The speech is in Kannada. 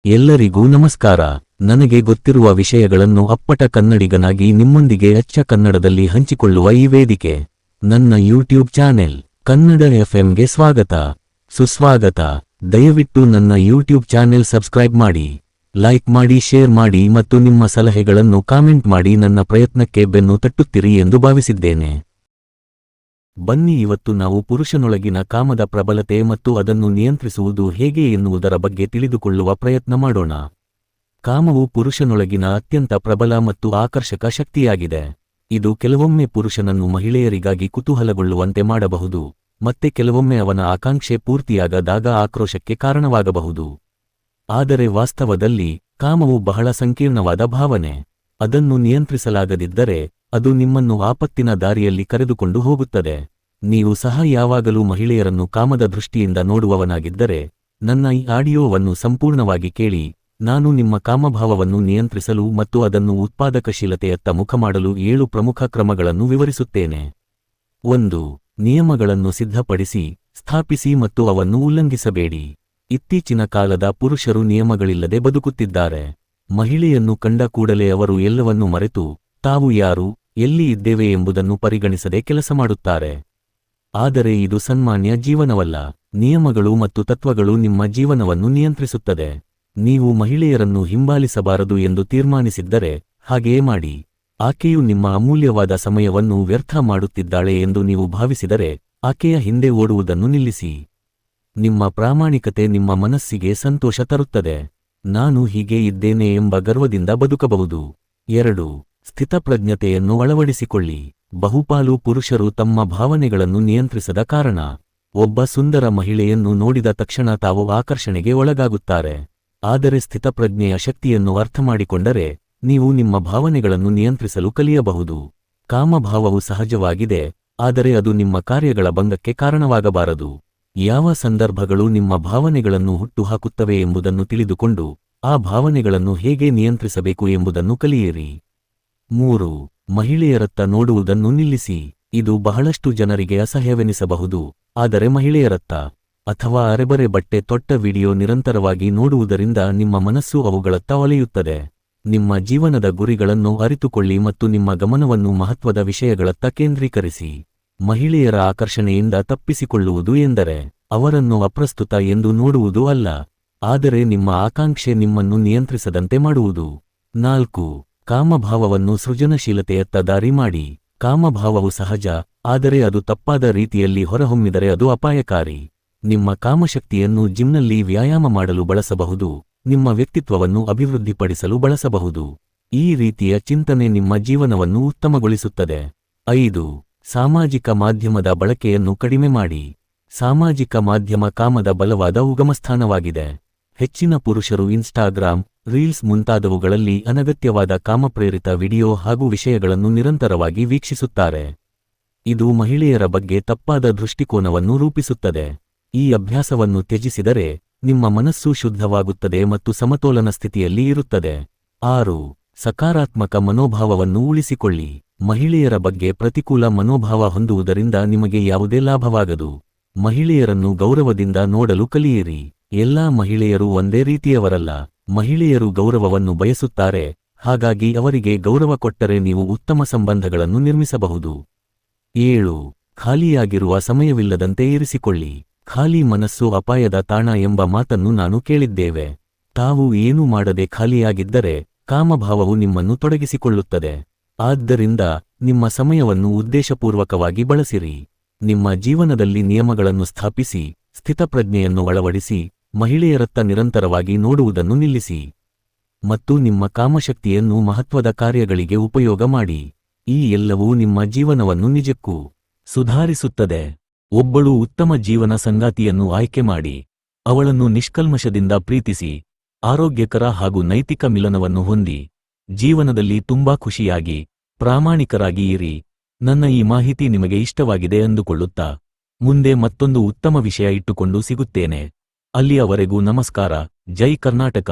ಎಲ್ಲರಿಗೂ ನಮಸ್ಕಾರ. ನನಗೆ ಗೊತ್ತಿರುವ ವಿಷಯಗಳನ್ನು ಅಪ್ಪಟ ಕನ್ನಡಿಗನಾಗಿ ನಿಮ್ಮೊಂದಿಗೆ ಅಚ್ಚ ಕನ್ನಡದಲ್ಲಿ ಹಂಚಿಕೊಳ್ಳುವ ಈ ವೇದಿಕೆ ನನ್ನ ಯೂಟ್ಯೂಬ್ ಚಾನೆಲ್ ಕನ್ನಡ ಎಫ್ಎಂಗೆ ಸ್ವಾಗತ, ಸುಸ್ವಾಗತ. ದಯವಿಟ್ಟು ನನ್ನ ಯೂಟ್ಯೂಬ್ ಚಾನೆಲ್ ಸಬ್ಸ್ಕ್ರೈಬ್ ಮಾಡಿ, ಲೈಕ್ ಮಾಡಿ, ಶೇರ್ ಮಾಡಿ ಮತ್ತು ನಿಮ್ಮ ಸಲಹೆಗಳನ್ನು ಕಾಮೆಂಟ್ ಮಾಡಿ ನನ್ನ ಪ್ರಯತ್ನಕ್ಕೆ ಬೆನ್ನು ತಟ್ಟುತ್ತೀರಿ ಎಂದು ಭಾವಿಸಿದ್ದೇನೆ. ಬನ್ನಿ, ಇವತ್ತು ನಾವು ಪುರುಷನೊಳಗಿನ ಕಾಮದ ಪ್ರಬಲತೆ ಮತ್ತು ಅದನ್ನು ನಿಯಂತ್ರಿಸುವುದು ಹೇಗೆ ಎನ್ನುವುದರ ಬಗ್ಗೆ ತಿಳಿದುಕೊಳ್ಳುವ ಪ್ರಯತ್ನ ಮಾಡೋಣ. ಕಾಮವು ಪುರುಷನೊಳಗಿನ ಅತ್ಯಂತ ಪ್ರಬಲ ಮತ್ತು ಆಕರ್ಷಕ ಶಕ್ತಿಯಾಗಿದೆ. ಇದು ಕೆಲವೊಮ್ಮೆ ಪುರುಷನನ್ನು ಮಹಿಳೆಯರಿಗಾಗಿ ಕುತೂಹಲಗೊಳ್ಳುವಂತೆ ಮಾಡಬಹುದು, ಮತ್ತೆ ಕೆಲವೊಮ್ಮೆ ಅವನ ಆಕಾಂಕ್ಷೆ ಪೂರ್ತಿಯಾಗದಾಗ ಆಕ್ರೋಶಕ್ಕೆ ಕಾರಣವಾಗಬಹುದು. ಆದರೆ ವಾಸ್ತವದಲ್ಲಿ ಕಾಮವು ಬಹಳ ಸಂಕೀರ್ಣವಾದ ಭಾವನೆ. ಅದನ್ನು ನಿಯಂತ್ರಿಸಲಾಗದಿದ್ದರೆ ಅದು ನಿಮ್ಮನ್ನು ಆಪತ್ತಿನ ದಾರಿಯಲ್ಲಿ ಕರೆದುಕೊಂಡು ಹೋಗುತ್ತದೆ. ನೀವು ಸಹ ಯಾವಾಗಲೂ ಮಹಿಳೆಯರನ್ನು ಕಾಮದ ದೃಷ್ಟಿಯಿಂದ ನೋಡುವವನಾಗಿದ್ದರೆ ನನ್ನ ಈ ಆಡಿಯೋವನ್ನು ಸಂಪೂರ್ಣವಾಗಿ ಕೇಳಿ. ನಾನು ನಿಮ್ಮ ಕಾಮಭಾವವನ್ನು ನಿಯಂತ್ರಿಸಲು ಮತ್ತು ಅದನ್ನು ಉತ್ಪಾದಕಶೀಲತೆಯತ್ತ ಮುಖ ಮಾಡಲು 7 ಪ್ರಮುಖ ಕ್ರಮಗಳನ್ನು ವಿವರಿಸುತ್ತೇನೆ. 1. ನಿಯಮಗಳನ್ನು ಸಿದ್ಧಪಡಿಸಿ, ಸ್ಥಾಪಿಸಿ ಮತ್ತು ಅವನ್ನು ಉಲ್ಲಂಘಿಸಬೇಡಿ. ಇತ್ತೀಚಿನ ಕಾಲದ ಪುರುಷರು ನಿಯಮಗಳಿಲ್ಲದೆ ಬದುಕುತ್ತಿದ್ದಾರೆ. ಮಹಿಳೆಯನ್ನು ಕಂಡ ಕೂಡಲೇ ಅವರು ಎಲ್ಲವನ್ನೂ ಮರೆತು ತಾವು ಯಾರು, ಎಲ್ಲಿ ಇದ್ದೇವೆ ಎಂಬುದನ್ನು ಪರಿಗಣಿಸದೆ ಕೆಲಸ ಮಾಡುತ್ತಾರೆ. ಆದರೆ ಇದು ಸಾಮಾನ್ಯ ಜೀವನವಲ್ಲ. ನಿಯಮಗಳು ಮತ್ತು ತತ್ವಗಳು ನಿಮ್ಮ ಜೀವನವನ್ನು ನಿಯಂತ್ರಿಸುತ್ತದೆ. ನೀವು ಮಹಿಳೆಯರನ್ನು ಹಿಂಬಾಲಿಸಬಾರದು ಎಂದು ತೀರ್ಮಾನಿಸಿದ್ದರೆ ಹಾಗೆಯೇ ಮಾಡಿ. ಆಕೆಯು ನಿಮ್ಮ ಅಮೂಲ್ಯವಾದ ಸಮಯವನ್ನು ವ್ಯರ್ಥ ಮಾಡುತ್ತಿದ್ದಾಳೆ ಎಂದು ನೀವು ಭಾವಿಸಿದರೆ ಆಕೆಯ ಹಿಂದೆ ಓಡುವುದನ್ನು ನಿಲ್ಲಿಸಿ. ನಿಮ್ಮ ಪ್ರಾಮಾಣಿಕತೆ ನಿಮ್ಮ ಮನಸ್ಸಿಗೆ ಸಂತೋಷ ತರುತ್ತದೆ. ನಾನು ಹೀಗೆ ಇದ್ದೇನೆ ಎಂಬ ಗರ್ವದಿಂದ ಬದುಕಬಹುದು. 2. ಸ್ಥಿತಪ್ರಜ್ಞತೆಯನ್ನು ಅಳವಡಿಸಿಕೊಳ್ಳಿ. ಬಹುಪಾಲು ಪುರುಷರು ತಮ್ಮ ಭಾವನೆಗಳನ್ನು ನಿಯಂತ್ರಿಸದ ಕಾರಣ ಒಬ್ಬ ಸುಂದರ ಮಹಿಳೆಯನ್ನು ನೋಡಿದ ತಕ್ಷಣ ತಾವು ಆಕರ್ಷಣೆಗೆ ಒಳಗಾಗುತ್ತಾರೆ. ಆದರೆ ಸ್ಥಿತಪ್ರಜ್ಞೆಯ ಶಕ್ತಿಯನ್ನು ಅರ್ಥಮಾಡಿಕೊಂಡರೆ ನೀವು ನಿಮ್ಮ ಭಾವನೆಗಳನ್ನು ನಿಯಂತ್ರಿಸಲು ಕಲಿಯಬಹುದು. ಕಾಮಭಾವವು ಸಹಜವಾಗಿದೆ, ಆದರೆ ಅದು ನಿಮ್ಮ ಕಾರ್ಯಗಳ ಭಂಗಕ್ಕೆ ಕಾರಣವಾಗಬಾರದು. ಯಾವ ಸಂದರ್ಭಗಳು ನಿಮ್ಮ ಭಾವನೆಗಳನ್ನು ಹುಟ್ಟುಹಾಕುತ್ತವೆ ಎಂಬುದನ್ನು ತಿಳಿದುಕೊಂಡು ಆ ಭಾವನೆಗಳನ್ನು ಹೇಗೆ ನಿಯಂತ್ರಿಸಬೇಕು ಎಂಬುದನ್ನು ಕಲಿಯಿರಿ. 3. ಮಹಿಳೆಯರತ್ತ ನೋಡುವುದನ್ನು ನಿಲ್ಲಿಸಿ. ಇದು ಬಹಳಷ್ಟು ಜನರಿಗೆ ಅಸಹ್ಯವೆನಿಸಬಹುದು, ಆದರೆ ಮಹಿಳೆಯರತ್ತ ಅಥವಾ ಅರೆಬರೆ ಬಟ್ಟೆ ತೊಟ್ಟ ವಿಡಿಯೋ ನಿರಂತರವಾಗಿ ನೋಡುವುದರಿಂದ ನಿಮ್ಮ ಮನಸ್ಸು ಅವುಗಳತ್ತ ಒಲೆಯುತ್ತದೆ. ನಿಮ್ಮ ಜೀವನದ ಗುರಿಗಳನ್ನು ಅರಿತುಕೊಳ್ಳಿ ಮತ್ತು ನಿಮ್ಮ ಗಮನವನ್ನು ಮಹತ್ವದ ವಿಷಯಗಳತ್ತ ಕೇಂದ್ರೀಕರಿಸಿ. ಮಹಿಳೆಯರ ಆಕರ್ಷಣೆಯಿಂದ ತಪ್ಪಿಸಿಕೊಳ್ಳುವುದು ಎಂದರೆ ಅವರನ್ನು ಅಪ್ರಸ್ತುತ ಎಂದು ನೋಡುವುದು ಅಲ್ಲ, ಆದರೆ ನಿಮ್ಮ ಆಕಾಂಕ್ಷೆ ನಿಮ್ಮನ್ನು ನಿಯಂತ್ರಿಸದಂತೆ ಮಾಡುವುದು. 4. ಕಾಮಭಾವವನ್ನು ಸೃಜನಶೀಲತೆಯತ್ತ ದಾರಿ ಮಾಡಿ. ಕಾಮಭಾವವು ಸಹಜ, ಆದರೆ ಅದು ತಪ್ಪಾದ ರೀತಿಯಲ್ಲಿ ಹೊರಹೊಮ್ಮಿದರೆ ಅದು ಅಪಾಯಕಾರಿ. ನಿಮ್ಮ ಕಾಮಶಕ್ತಿಯನ್ನು ಜಿಮ್ನಲ್ಲಿ ವ್ಯಾಯಾಮ ಮಾಡಲು ಬಳಸಬಹುದು, ನಿಮ್ಮ ವ್ಯಕ್ತಿತ್ವವನ್ನು ಅಭಿವೃದ್ಧಿಪಡಿಸಲು ಬಳಸಬಹುದು. ಈ ರೀತಿಯ ಚಿಂತನೆ ನಿಮ್ಮ ಜೀವನವನ್ನು ಉತ್ತಮಗೊಳಿಸುತ್ತದೆ. 5. ಸಾಮಾಜಿಕ ಮಾಧ್ಯಮದ ಬಳಕೆಯನ್ನು ಕಡಿಮೆ ಮಾಡಿ. ಸಾಮಾಜಿಕ ಮಾಧ್ಯಮ ಕಾಮದ ಬಲವಾದ ಉಗಮಸ್ಥಾನವಾಗಿದೆ. ಹೆಚ್ಚಿನ ಪುರುಷರು ಇನ್ಸ್ಟಾಗ್ರಾಮ್, ರೀಲ್ಸ್ ಮುಂತಾದವುಗಳಲ್ಲಿ ಅನಗತ್ಯವಾದ ಕಾಮಪ್ರೇರಿತ ವಿಡಿಯೋ ಹಾಗೂ ವಿಷಯಗಳನ್ನು ನಿರಂತರವಾಗಿ ವೀಕ್ಷಿಸುತ್ತಾರೆ. ಇದು ಮಹಿಳೆಯರ ಬಗ್ಗೆ ತಪ್ಪಾದ ದೃಷ್ಟಿಕೋನವನ್ನು ರೂಪಿಸುತ್ತದೆ. ಈ ಅಭ್ಯಾಸವನ್ನು ತ್ಯಜಿಸಿದರೆ ನಿಮ್ಮ ಮನಸ್ಸು ಶುದ್ಧವಾಗುತ್ತದೆ ಮತ್ತು ಸಮತೋಲನ ಸ್ಥಿತಿಯಲ್ಲಿ ಇರುತ್ತದೆ. 6. ಸಕಾರಾತ್ಮಕ ಮನೋಭಾವವನ್ನು ಉಳಿಸಿಕೊಳ್ಳಿ. ಮಹಿಳೆಯರ ಬಗ್ಗೆ ಪ್ರತಿಕೂಲ ಮನೋಭಾವ ಹೊಂದುವುದರಿಂದ ನಿಮಗೆ ಯಾವುದೇ ಲಾಭವಾಗದು. ಮಹಿಳೆಯರನ್ನು ಗೌರವದಿಂದ ನೋಡಲು ಕಲಿಯಿರಿ. ಎಲ್ಲಾ ಮಹಿಳೆಯರು ಒಂದೇ ರೀತಿಯವರಲ್ಲ. ಮಹಿಳೆಯರು ಗೌರವವನ್ನು ಬಯಸುತ್ತಾರೆ, ಹಾಗಾಗಿ ಅವರಿಗೆ ಗೌರವ ಕೊಟ್ಟರೆ ನೀವು ಉತ್ತಮ ಸಂಬಂಧಗಳನ್ನು ನಿರ್ಮಿಸಬಹುದು. 7. ಖಾಲಿಯಾಗಿರುವ ಸಮಯವಿಲ್ಲದಂತೆ ಇರಿಸಿಕೊಳ್ಳಿ. ಖಾಲಿ ಮನಸ್ಸು ಅಪಾಯದ ತಾಣ ಎಂಬ ಮಾತನ್ನು ನಾನು ಕೇಳಿದ್ದೇವೆ. ತಾವು ಏನೂ ಮಾಡದೆ ಖಾಲಿಯಾಗಿದ್ದರೆ ಕಾಮಭಾವವು ನಿಮ್ಮನ್ನು ತೊಡಗಿಸಿಕೊಳ್ಳುತ್ತದೆ. ಆದ್ದರಿಂದ ನಿಮ್ಮ ಸಮಯವನ್ನು ಉದ್ದೇಶಪೂರ್ವಕವಾಗಿ ಬಳಸಿರಿ. ನಿಮ್ಮ ಜೀವನದಲ್ಲಿ ನಿಯಮಗಳನ್ನು ಸ್ಥಾಪಿಸಿ, ಸ್ಥಿತಪ್ರಜ್ಞೆಯನ್ನು ಅಳವಡಿಸಿ, ಮಹಿಳೆಯರತ್ತ ನಿರಂತರವಾಗಿ ನೋಡುವುದನ್ನು ನಿಲ್ಲಿಸಿ ಮತ್ತು ನಿಮ್ಮ ಕಾಮಶಕ್ತಿಯನ್ನು ಮಹತ್ವದ ಕಾರ್ಯಗಳಿಗೆ ಉಪಯೋಗ ಮಾಡಿ. ಈ ಎಲ್ಲವೂ ನಿಮ್ಮ ಜೀವನವನ್ನು ನಿಜಕ್ಕೂ ಸುಧಾರಿಸುತ್ತದೆ. ಒಬ್ಬಳು ಉತ್ತಮ ಜೀವನ ಸಂಗಾತಿಯನ್ನು ಆಯ್ಕೆ ಮಾಡಿ, ಅವಳನ್ನು ನಿಷ್ಕಲ್ಮಶದಿಂದ ಪ್ರೀತಿಸಿ, ಆರೋಗ್ಯಕರ ಹಾಗೂ ನೈತಿಕ ಮಿಲನವನ್ನು ಹೊಂದಿ, ಜೀವನದಲ್ಲಿ ತುಂಬಾ ಖುಷಿಯಾಗಿ, ಪ್ರಾಮಾಣಿಕರಾಗಿ ಇರಿ. ನನ್ನ ಈ ಮಾಹಿತಿ ನಿಮಗೆ ಇಷ್ಟವಾಗಿದೆ ಅಂದುಕೊಳ್ಳುತ್ತಾ ಮುಂದೆ ಮತ್ತೊಂದು ಉತ್ತಮ ವಿಷಯ ಇಟ್ಟುಕೊಂಡು ಸಿಗುತ್ತೇನೆ. ಅಲ್ಲಿಯವರೆಗೂ ನಮಸ್ಕಾರ. ಜೈ ಕರ್ನಾಟಕ.